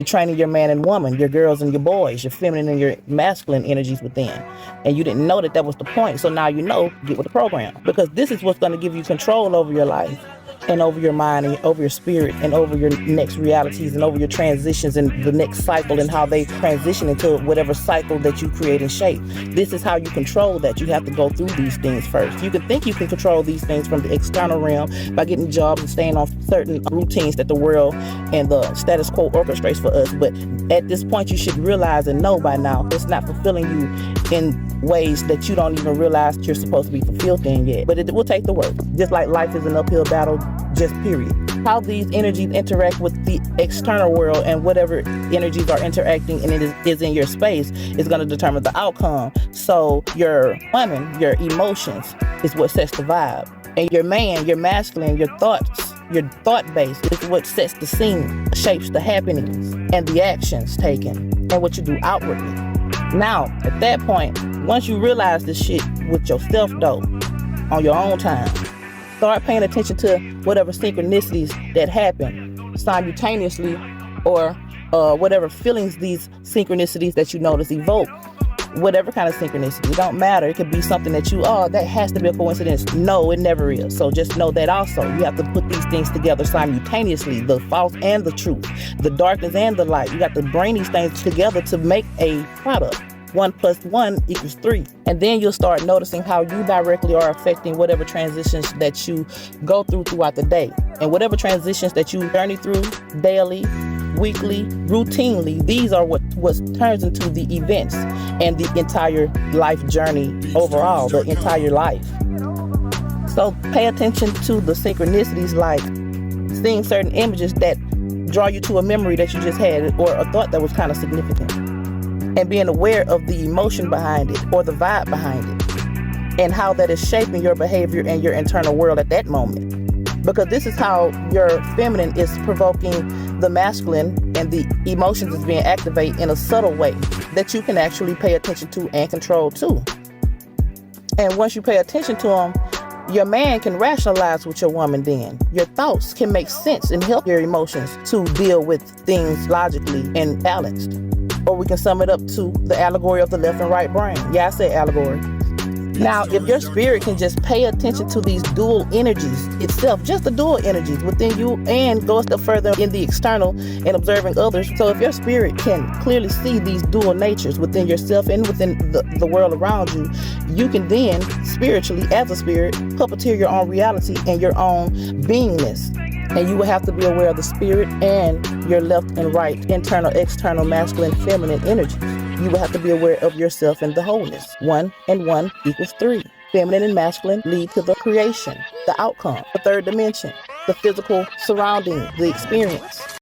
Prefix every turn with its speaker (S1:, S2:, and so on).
S1: You're training your man and woman, your girls and your boys, your feminine and your masculine energies within. And you didn't know that that was the point. So now you know, get with the program. Because this is what's going to give you control over your life and over your mind and over your spirit and over your next realities and over your transitions and the next cycle and how they transition into whatever cycle that you create and shape. This is how you control that. You have to go through these things first. You can think you can control these things from the external realm by getting jobs and staying on certain routines that the world and the status quo orchestrates for us. But at this point, you should realize and know by now it's not fulfilling you in ways that you don't even realize you're supposed to be fulfilled in yet. But it will take the work. Just like life is an uphill battle, just period. How these energies interact with the external world and whatever energies are interacting and it is in your space is going to determine the outcome. So your woman, your emotions is what sets the vibe. And your man, your masculine, your thoughts, your thought base is what sets the scene, shapes the happenings and the actions taken and what you do outwardly. Now, at that point, once you realize this shit with yourself though, on your own time, start paying attention to whatever synchronicities that happen simultaneously or whatever feelings these synchronicities that you notice evoke. Whatever kind of synchronicity, it don't matter. It could be something that that has to be a coincidence. No, it never is. So just know that also. You have to put these things together simultaneously, the false and the truth, the darkness and the light. You got to bring these things together to make a product. 1 + 1 = 3. And then you'll start noticing how you directly are affecting whatever transitions that you go through throughout the day. And whatever transitions that you journey through daily, weekly, routinely, these are what turns into the events and the entire life journey overall, the entire life. So pay attention to the synchronicities, like seeing certain images that draw you to a memory that you just had or a thought that was kind of significant. And being aware of the emotion behind it or the vibe behind it and how that is shaping your behavior and your internal world at that moment. Because this is how your feminine is provoking the masculine and the emotions is being activated in a subtle way that you can actually pay attention to and control too. And once you pay attention to them, your man can rationalize with your woman then. Your thoughts can make sense and help your emotions to deal with things logically and balanced. Or we can sum it up to the allegory of the left and right brain. Yeah, I said allegory. Now, if your spirit can just pay attention to these dual energies itself, just the dual energies within you, and go a step further in the external and observing others. So if your spirit can clearly see these dual natures within yourself and within the world around you, you can then spiritually, as a spirit, puppeteer your own reality and your own beingness. And you will have to be aware of the spirit and your left and right, internal, external, masculine, feminine energy. You will have to be aware of yourself and the wholeness. 1 + 1 = 3. Feminine and masculine lead to the creation, the outcome, the third dimension, the physical surrounding, the experience.